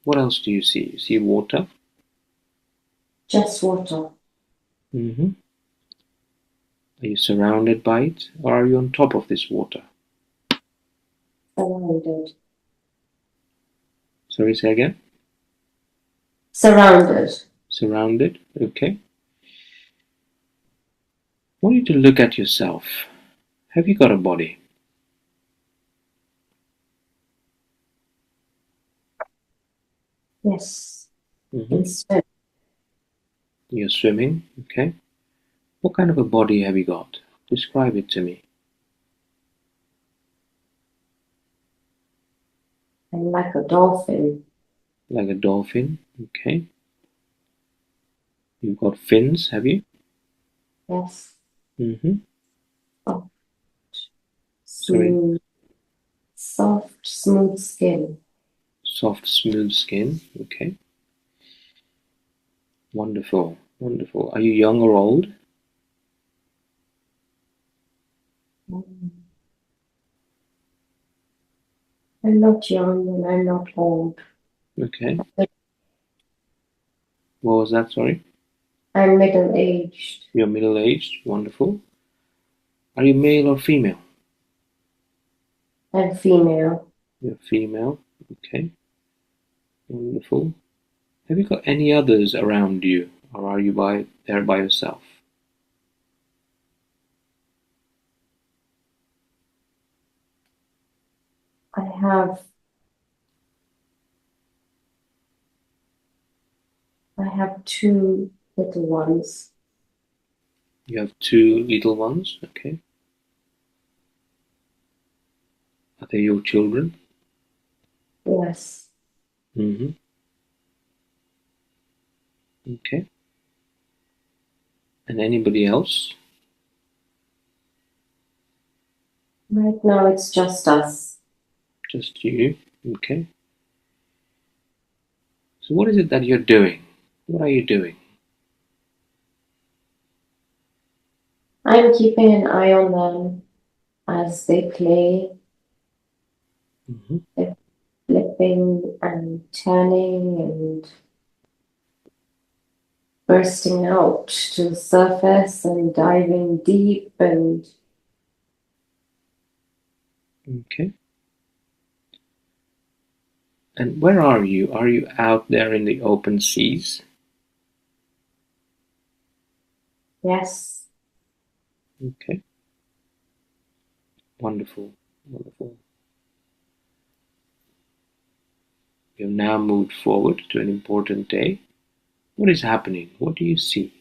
What else do you see? You see water? Just water. Mm-hmm. Are you surrounded by it, or are you on top of this water? Surrounded. Sorry, say again. Surrounded. Surrounded. Okay. I want you to look at yourself. Have you got a body? Yes. Mm-hmm. In swim. You're swimming. Okay. What kind of a body have you got? Describe it to me. I'm like a dolphin. Like a dolphin. Okay. You've got fins, have you? Yes. Mm-hmm. Oh, Sorry. smooth. Soft, smooth skin. Soft, smooth skin. Okay. Wonderful. Wonderful. Are you young or old? Mm. I'm not young and I'm not old. Okay. What was that? Sorry. I'm middle-aged. You're middle aged. Wonderful. Are you male or female? I'm female. You're female. Okay. Wonderful. Have you got any others around you, or are you there by yourself? I have I have two little ones. You have two little ones. Okay. Are they your children? Yes. Mm-hmm. Okay. And anybody else? Right now it's just us. Just you. Okay. So what is it that you're doing? What are you doing? I'm keeping an eye on them as they play. Mm-hmm. They're flipping and turning and bursting out to the surface and diving deep and Okay. And where are you? Are you out there in the open seas? yes. Okay. Wonderful. Wonderful. You've now moved forward to an important day. What is happening? What do you see?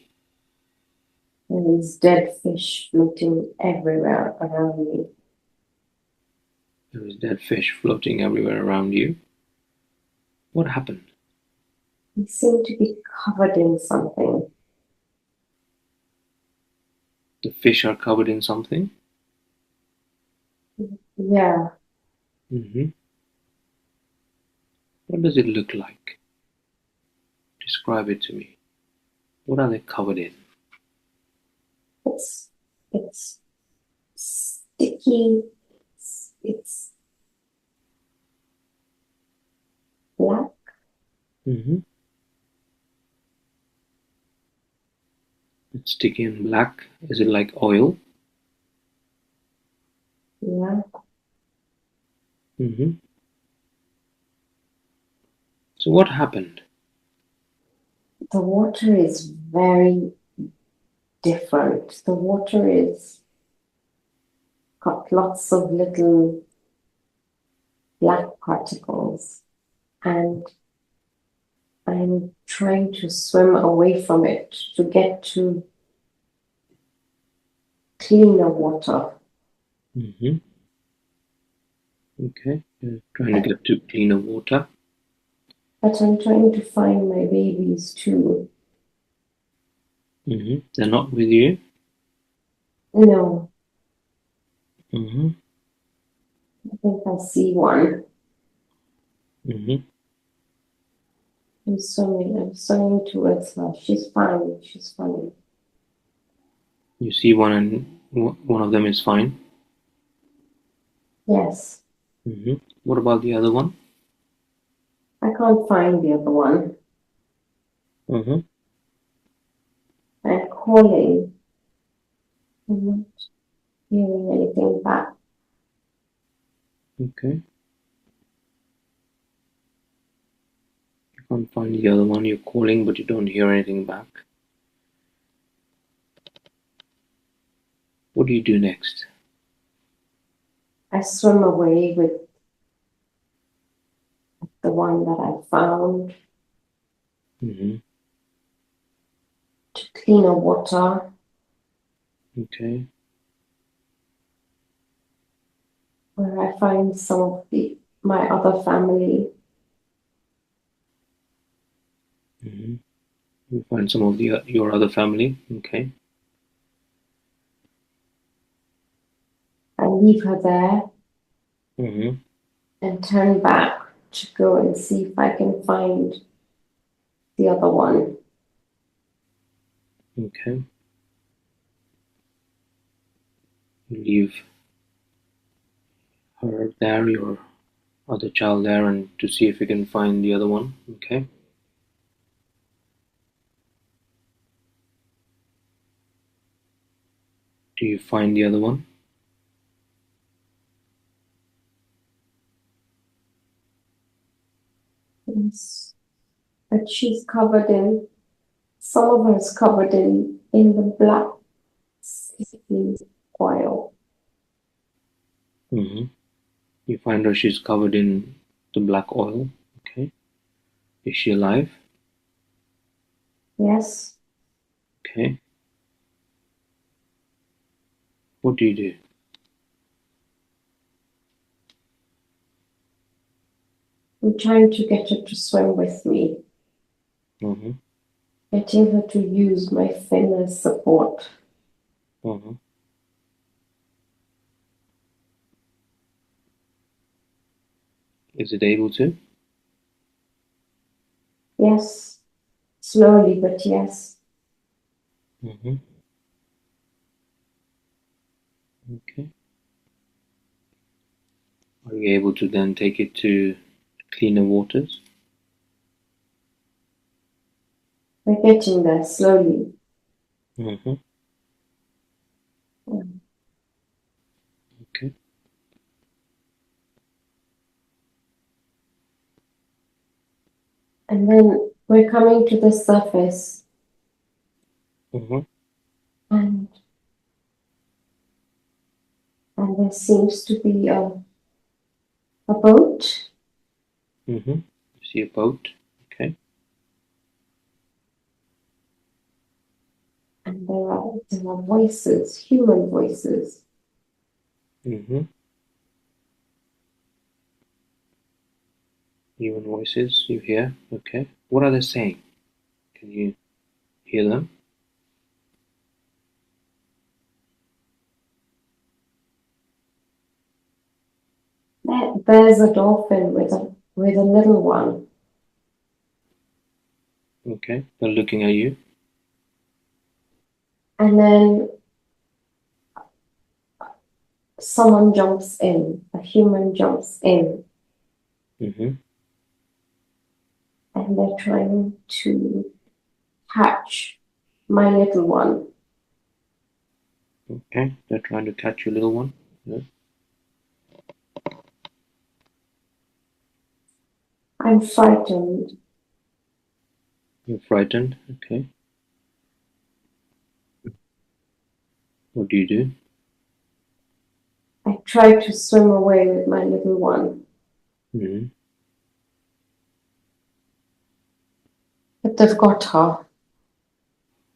There is dead fish floating everywhere around me. There is dead fish floating everywhere around you. What happened? They seem to be covered in something. The fish are covered in something? Yeah, Mm-hmm. What does it look like? Describe it to me. What are they covered in? it's sticky. It's black. Mm-hmm. It's sticky and black. Is it like oil? Yeah. Mm-hmm. So what happened? The water is very different. The water is got lots of little black particles, and I'm trying to swim away from it to get to cleaner water. Mm-hmm. Okay. You're trying to get to cleaner water. But I'm trying to find my babies too. Mm-hmm. They're not with you. No, Mm-hmm. I think I see one. Mm-hmm. I'm swimming towards her. She's fine. She's fine. You see one and one of them is fine. Yes, Mm-hmm. What about the other one? I I can't find the other one. Mm-hmm. I'm calling. I'm not hearing anything back. Okay. You can't find the other one. You're calling, but you don't hear anything back. What do you do next? I swim away with the one that I found Mm-hmm. to cleaner water, Okay. where I find some of my other family. Mm-hmm. You find some of your other family. Okay. I leave her there Mm-hmm. and turn back to go and see if I can find the other one. Okay. You leave her there, your other child there, and to see if you can find the other one. Okay. Do you find the other one? Yes. But she's covered in, some of her is covered in the black sticky oil. Mm-hmm. You find her, she's covered in the black oil. Okay. Is she alive? Yes. Okay. What do you do? I'm trying to get her to swim with me, Mm-hmm. getting her to use my fin as support. Mm-hmm. Is it able to? Yes. Slowly, but yes. Mm-hmm. Okay. Are you able to then take it to cleaner waters? We're getting there slowly. Mm-hmm. Okay. And then we're coming to the surface, Mm-hmm. and there seems to be a boat, Mm-hmm. You see a boat. Okay. and there are voices, human voices. Mm-hmm. Human voices you hear. Okay. What are they saying? Can you hear them? There's a dolphin with a little one, Okay. They're looking at you. and then someone jumps in, a human jumps in, Mm-hmm. and they're trying to catch my little one. Okay. They're trying to catch your little one. Yeah. I'm frightened. You're frightened. Okay. What do you do? I try to swim away with my little one, Mm-hmm. but they've got her.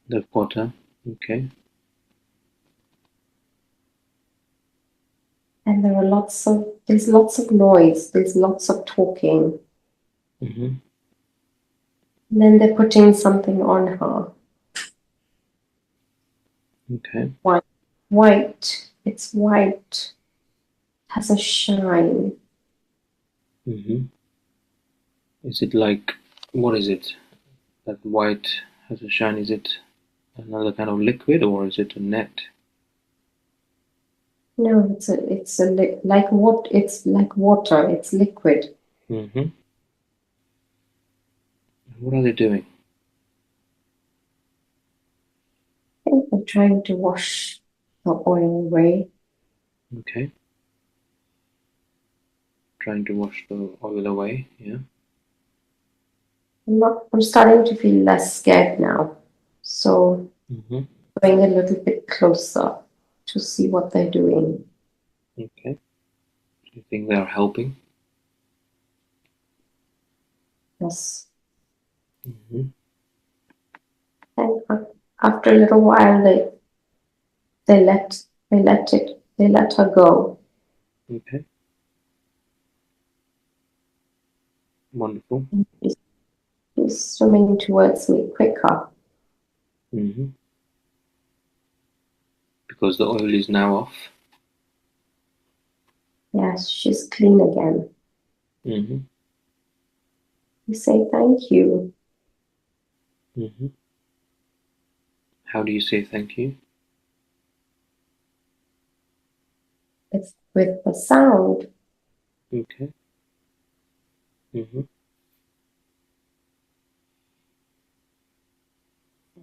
They've got her. Okay. And there's lots of noise, there's lots of talking. Mm-hmm. And then they're putting something on her. Okay. White. It's white. Has a shine. Mm-hmm. Is it like, what is it? That white has a shine. Is it another kind of liquid or is it a net? No, like what? It's like water. It's liquid. Mm-hmm. What are they doing? I think they're trying to wash the oil away. Okay. Trying to wash the oil away, yeah. I'm starting to feel less scared now. So Mm-hmm. going a little bit closer to see what they're doing. Okay. Do you think they're helping? Yes. Mm-hmm. And after a little while they let her go. Okay. Wonderful. She's, she's swimming towards me quicker. Mm-hmm. Because the oil is now off. Yes, she's clean again. Mm-hmm. We say thank you. Mm-hmm. How do you say thank you? It's with the sound. Okay. Mm-hmm.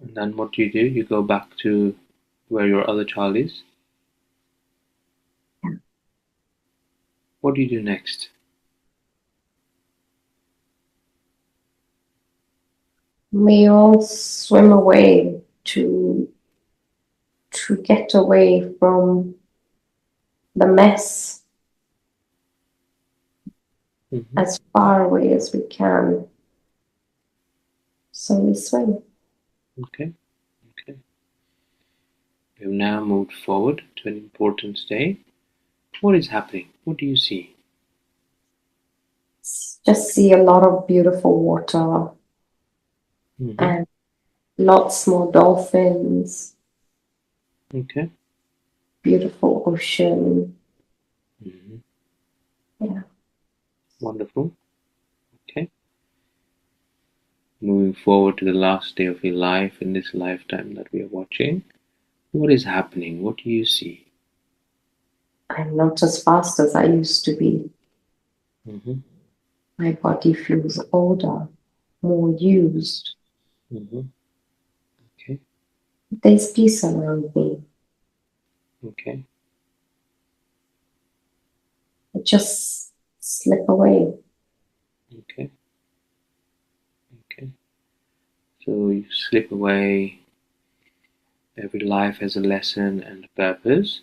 And then what do? You go back to where your other child is. What do you do next? We all swim away to get away from the mess Mm-hmm. as far away as we can. So we swim. Okay. Okay. We have now moved forward to an important day. What is happening? What do you see? Just see a lot of beautiful water Mm-hmm. and lots more dolphins, Okay. beautiful ocean. Mm-hmm. Yeah. Wonderful. Okay. Moving forward to the last day of your life in this lifetime that we are watching. What is happening? What do you see? I'm not as fast as I used to be. Mm-hmm. My body feels older, more used. Mm-hmm. Okay. There's peace around me. Okay. I just slip away. Okay. Okay. So you slip away. Every life has a lesson and a purpose.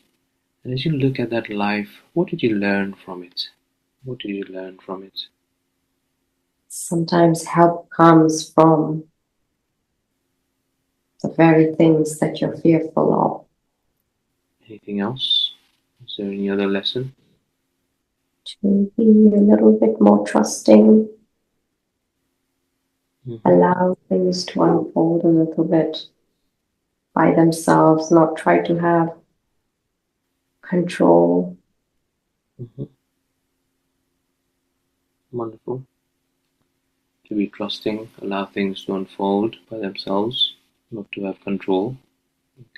And as you look at that life, what did you learn from it? What did you learn from it? Sometimes help comes from the very things that you're fearful of. Anything else? Is there any other lesson? To be a little bit more trusting, Mm-hmm. allow things to unfold a little bit by themselves, not try to have control. Mm-hmm. Wonderful. To be trusting, allow things to unfold by themselves, not to have control.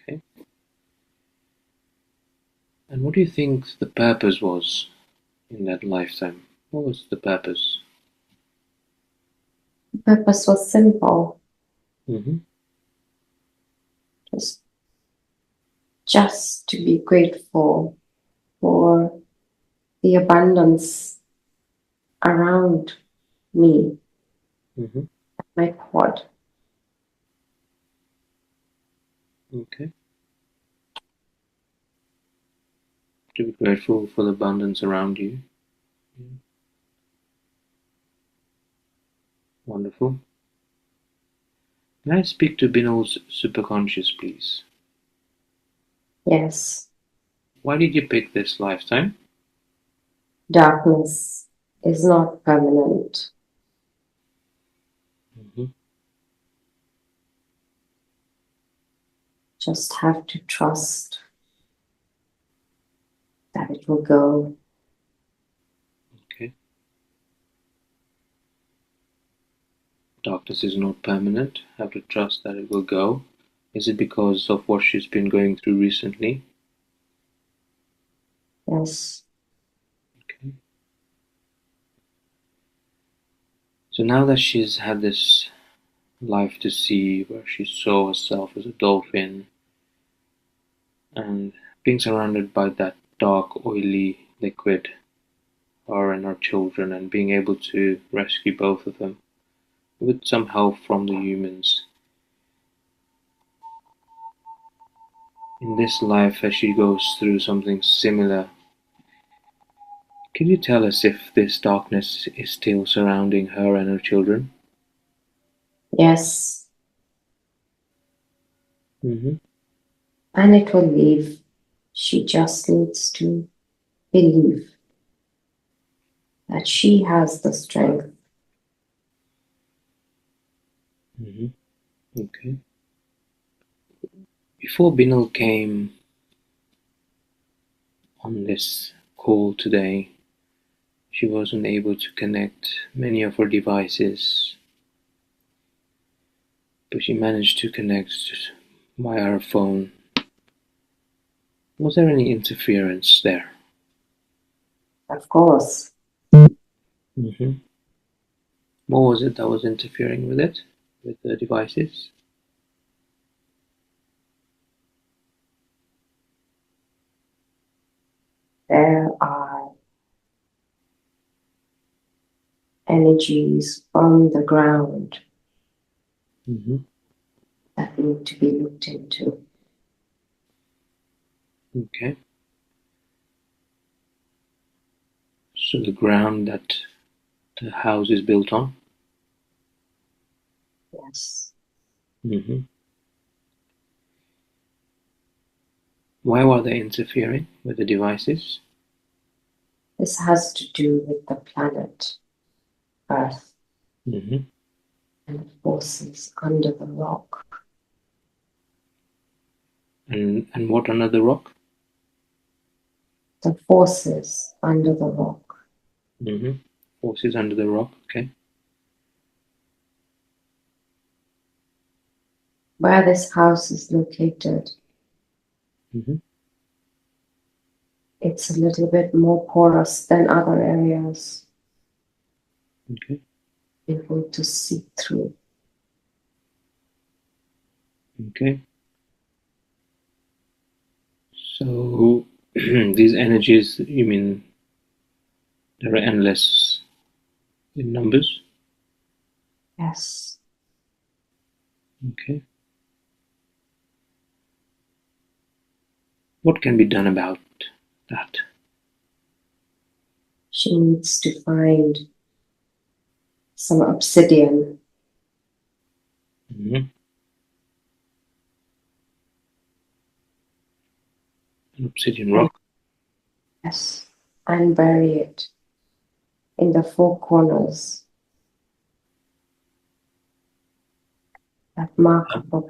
Okay. And what do you think the purpose was in that lifetime? What was the purpose? The purpose was simple, Mm-hmm. just just to be grateful for the abundance around me, Mm-hmm. my pod. Okay. To be grateful for the abundance around you. Yeah. Wonderful. May I speak to Binal's superconscious, please? Yes, Why did you pick this lifetime? darkness is not permanent. Mm-hmm. Just have to trust that it will go. Okay. Darkness is not permanent. Have to trust that it will go. Is it because of what she's been going through recently? Yes, Okay. So now that she's had this life to sea where she saw herself as a dolphin and being surrounded by that dark, oily liquid, her and her children, and being able to rescue both of them with some help from the humans. In this life, as she goes through something similar, can you tell us if this darkness is still surrounding her and her children? Yes, Mm-hmm. and it will leave. She just needs to believe that she has the strength. Mm-hmm. Okay. Before Binal came on this call today, she wasn't able to connect many of her devices, but she managed to connect via her phone. Was there any interference there? Of course, Mm-hmm. What was it that was interfering with it, with the devices? there are energies from the ground Mm-hmm. that need to be looked into. Okay. So the ground that the house is built on? Yes, Mm-hmm. Why were they interfering with the devices? this has to do with the planet Earth Mm-hmm. and the forces under the rock. And what under the rock? The forces under the rock. Mm-hmm. Forces under the rock. Okay. Where this house is located, Mm-hmm. it's a little bit more porous than other areas, Okay. able to see through. Okay. So these energies, you mean there are endless in numbers? Yes, Okay. What can be done about that? she needs to find some obsidian Mm-hmm. An obsidian and rock. yes, and bury it in the four corners that mark Uh, up.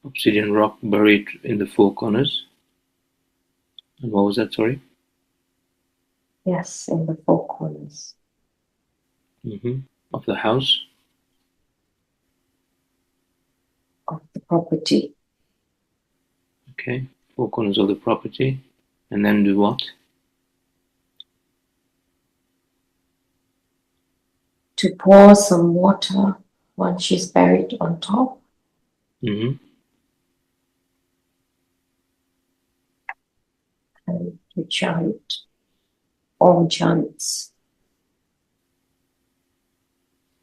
Obsidian rock buried in the four corners. And what was that? Sorry. Yes, in the four corners Mm-hmm. Of the house. of the property Okay. Four corners of the property. And then do what? to pour some water once she's buried on top Mm-hmm. and to chant all chants.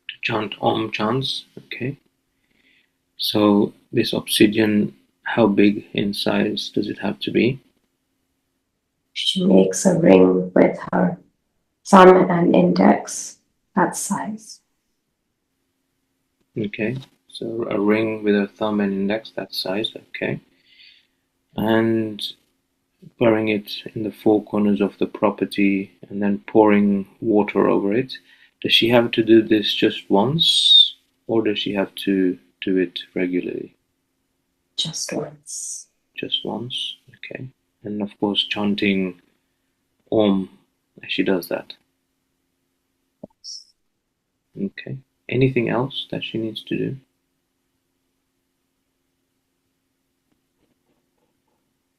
To chant Om chants. Okay. So this obsidian, how big in size does it have to be? She makes a ring with her thumb and index, that size. Okay. So a ring with a thumb and index, that size. Okay. And burying it in the four corners of the property and then pouring water over it. Does she have to do this just once or does she have to do it regularly? Just once. Just once. Okay. And of course, chanting Om as she does that. Okay. Anything else that she needs to do?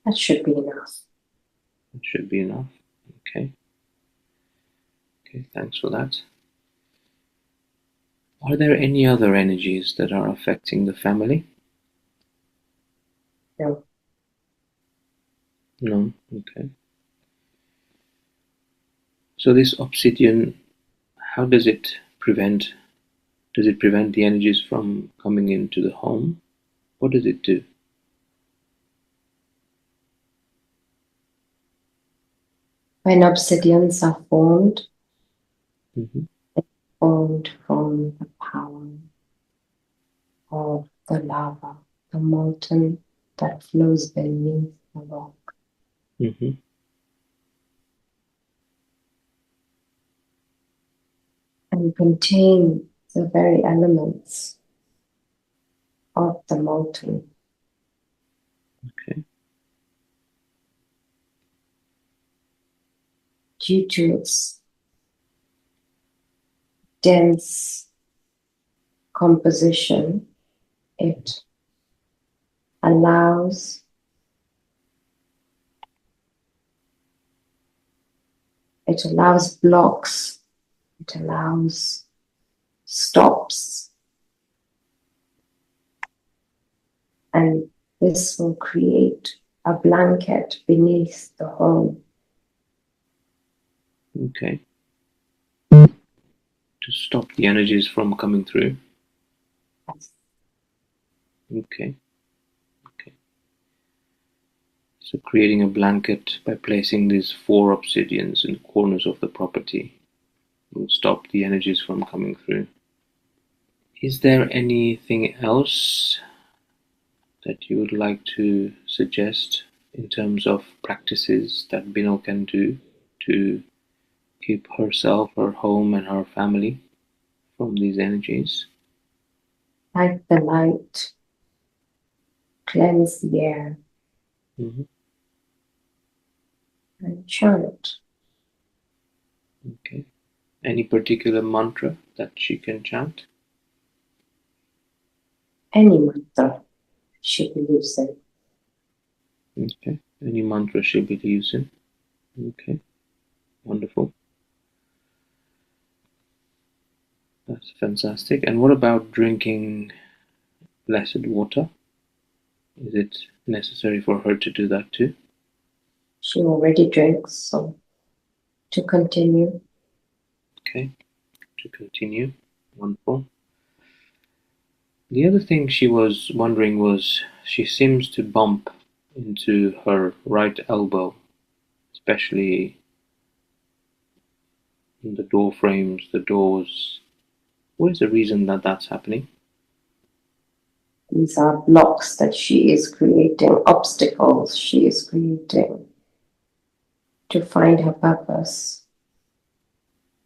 That should be enough. That should be enough. Okay. Okay, thanks for that. Are there any other energies that are affecting the family? No. No? Okay. So this obsidian, how does it prevent the energies from coming into the home? What does it do? When obsidians are formed, Mm-hmm. formed from the power of the lava, the molten that flows beneath the rock, Mm-hmm. and contain the very elements of the molten. Okay. Due to its dense composition, it allows blocks, it allows stops, and this will create a blanket beneath the home. Okay. To stop the energies from coming through. Okay. Okay. So creating a blanket by placing these 4 obsidians in corners of the property will stop the energies from coming through. Is there anything else that you would like to suggest in terms of practices that Binal can do to keep herself, her home, and her family from these energies? Like the light, cleanse the air, Mm-hmm. and chant. Okay. Any particular mantra that she can chant? Any mantra she believes in. Okay. Any mantra she believes in? Okay. Wonderful. That's fantastic. And what about drinking blessed water? Is it necessary for her to do that too? She already drinks, so to continue. Okay. To continue. Wonderful. The other thing she was wondering was she seems to bump into her right elbow, especially in the door frames, the doors. What is the reason that that's happening? These are blocks that she is creating, obstacles she is creating to find her purpose,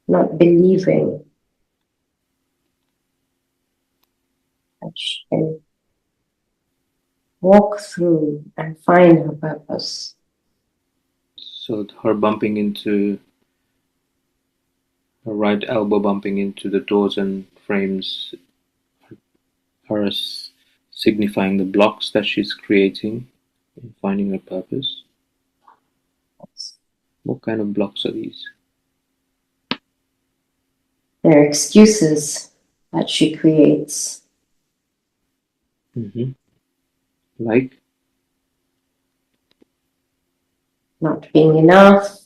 not believing that she can walk through and find her purpose. So her right elbow bumping into the doors and frames, her signifying the blocks that she's creating in finding her purpose. What kind of blocks are these? There are excuses that she creates, Mm-hmm. Like? not being enough,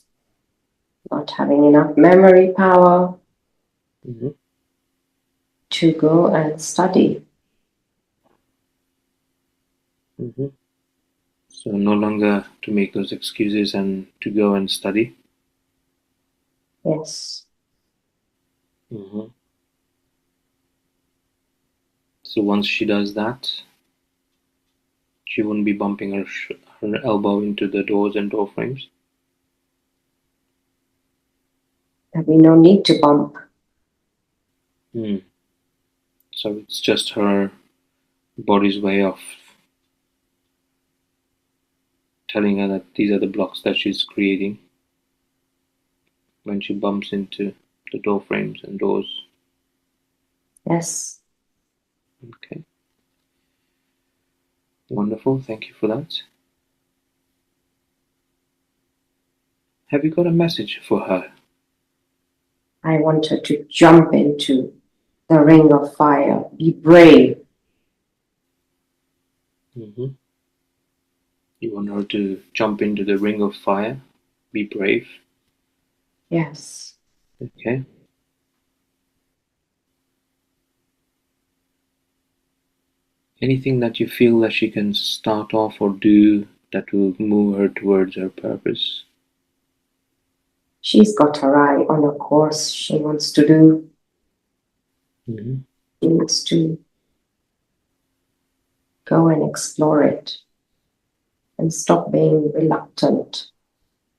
not having enough memory power Mm-hmm. to go and study. Mm-hmm. So no longer to make those excuses and to go and study. Yes. Mm-hmm. So once she does that, she wouldn't be bumping her elbow into the doors and door frames. There'll be no need to bump. Mm. So it's just her body's way of telling her that these are the blocks that she's creating when she bumps into the door frames and doors. Yes. Okay, wonderful. Thank you for that. Have you got a message for her? I want her to jump into the ring of fire. Be brave. Mm-hmm. You want her to jump into the ring of fire. Be brave. Yes. Okay. Anything that you feel that she can start off or do that will move her towards her purpose? She's got her eye on a course she wants to do. Mm-hmm. She needs to go and explore it and stop being reluctant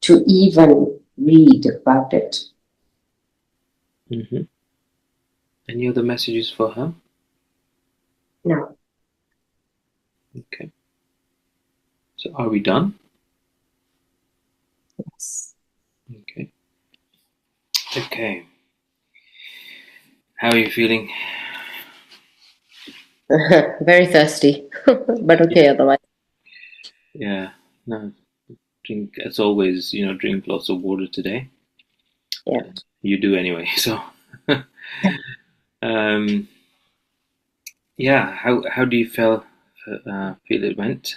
to even read about it. Mm-hmm. Any other messages for her? No. Okay. So are we done? Yes. Okay. Okay. How are you feeling? Very thirsty, but okay otherwise. Yeah. No. Drink as always. Drink lots of water today. Yeah. You do anyway. So. um. Yeah. How do you feel it went?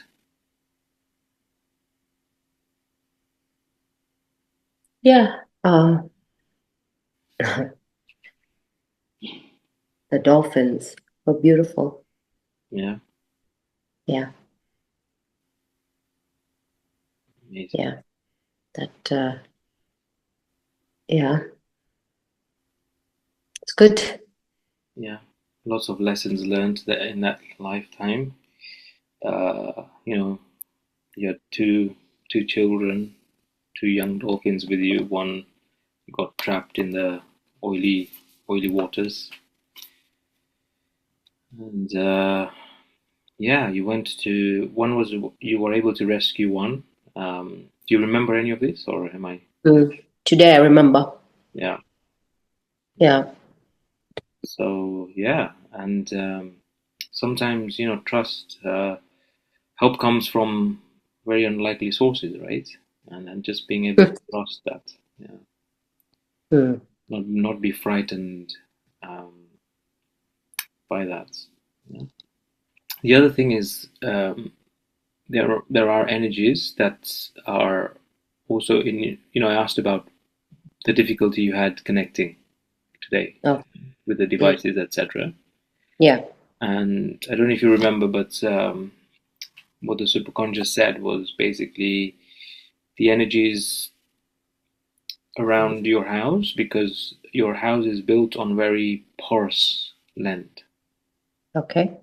Yeah. The dolphins were beautiful. Yeah. Yeah. Amazing. Yeah. That, yeah, it's good. Yeah. Lots of lessons learned that in that lifetime. You know, you had two children, two young dolphins with you. One got trapped in the oily waters, and yeah, you went to one was you were able to rescue one. Do you remember any of this, or am I? Today I remember. Yeah. Yeah. So yeah, and sometimes trust help comes from very unlikely sources, right? And just being able to trust that, yeah, Mm. not be frightened um, by that. Yeah. The other thing is there are energies that are also in. I asked about the difficulty you had connecting today Oh, with the mm. devices, etc. Yeah. And I don't know if you remember, but what the superconscious said was basically the energies around your house, because your house is built on very porous land. Okay.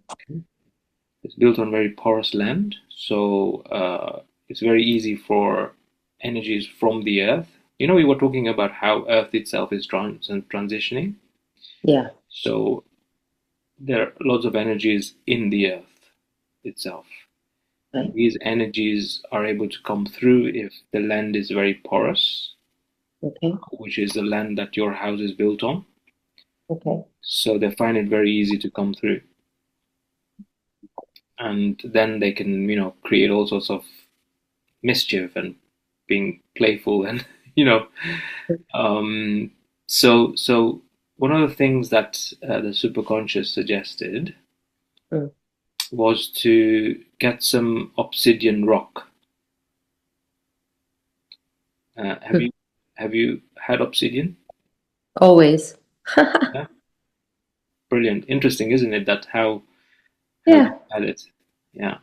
It's built on very porous land, so it's very easy for energies from the earth. We were talking about how Earth itself is transitioning. Yeah. So there are lots of energies in the earth itself. And Right. these energies are able to come through if the land is very porous, Okay. which is the land that your house is built on. Okay. So they find it very easy to come through. And then they can, create all sorts of mischief and being playful and, you know. Um, so one of the things that the superconscious suggested Mm. was to get some obsidian rock. Have Mm. you had obsidian? Always. Yeah, brilliant, interesting, isn't it? That how you Yeah. had it. Yeah.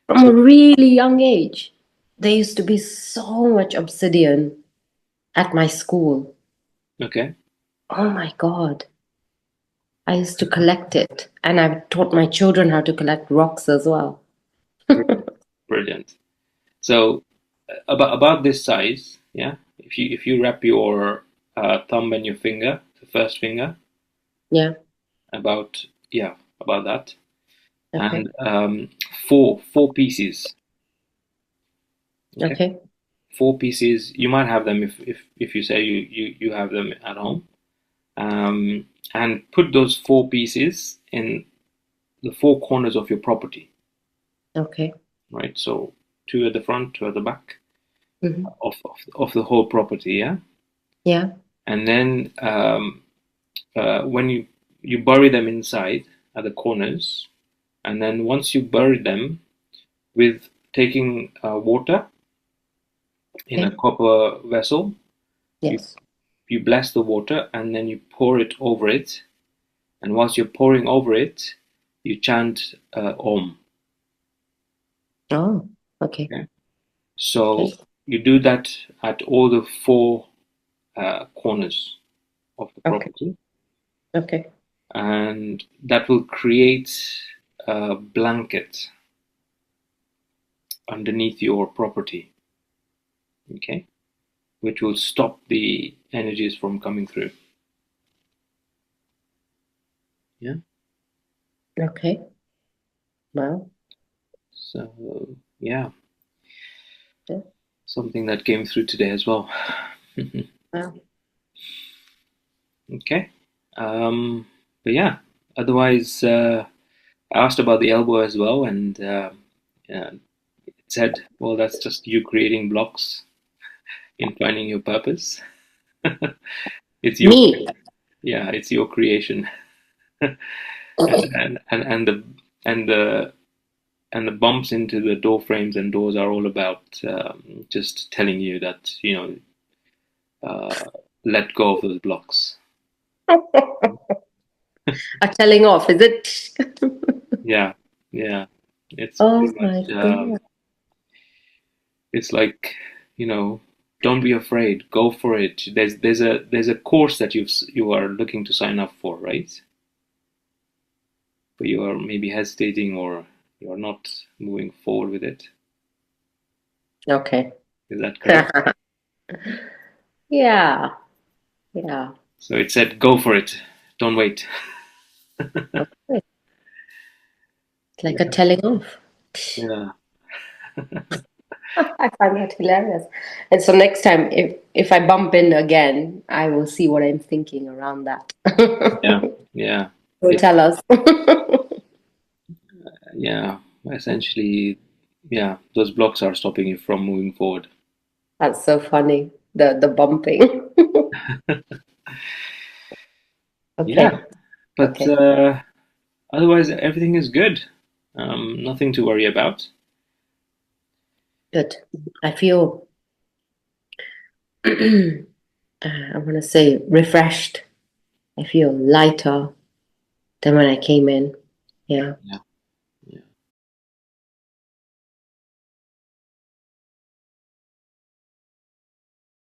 From a So really young age, there used to be so much obsidian at my school. okay, Oh my God. I used to collect it, and I've taught my children how to collect rocks as well. brilliant, brilliant. So about this size, yeah. If you wrap your thumb and your finger, the first finger, Yeah. about yeah, about that, Okay. and four pieces. Okay, Okay. four pieces. You might have them if you say you have them at home, and put those four pieces in the four corners of your property. Okay. Right. So two at the front, two at the back Hmm. of the whole property. Yeah. Yeah. And then when you you bury them inside at the corners, and then once you bury them, with taking water in a Okay. copper vessel, you Yes. you bless the water and then you pour it over it. And whilst you're pouring over it, you chant Om. Oh, okay. Okay? So Okay. you do that at all the four corners of the Okay. property, Okay. and that will create a blanket underneath your property, okay, which will stop the energies from coming through. Yeah. Okay. Well, So yeah, yeah. something that came through today as well. Well, Okay. Um, but yeah, otherwise, I asked about the elbow as well, and yeah, it said, well, that's just you creating blocks in finding your purpose. It's your, me. yeah, it's your creation. And and the and the bumps into the door frames and doors are all about just telling you that, uh, let go of those blocks. A telling off, is it? Yeah, yeah. It's Oh pretty my much. God. It's like, don't be afraid. Go for it. There's a course that you are looking to sign up for, right? But you are maybe hesitating or you're not moving forward with it. Okay. Is that correct? Yeah. Yeah. So it said, go for it. Don't wait. Okay. It's like a Yeah, telling off. yeah, I find that hilarious. And so next time, if I bump in again, I will see what I'm thinking around that. yeah, yeah. Will It, tell us. yeah. Essentially, yeah. Those blocks are stopping you from moving forward. That's so funny. The bumping. Yeah, Okay. but Okay. otherwise everything is good. Nothing to worry about. Good. I feel I want to say refreshed. I feel lighter than when I came in. Yeah.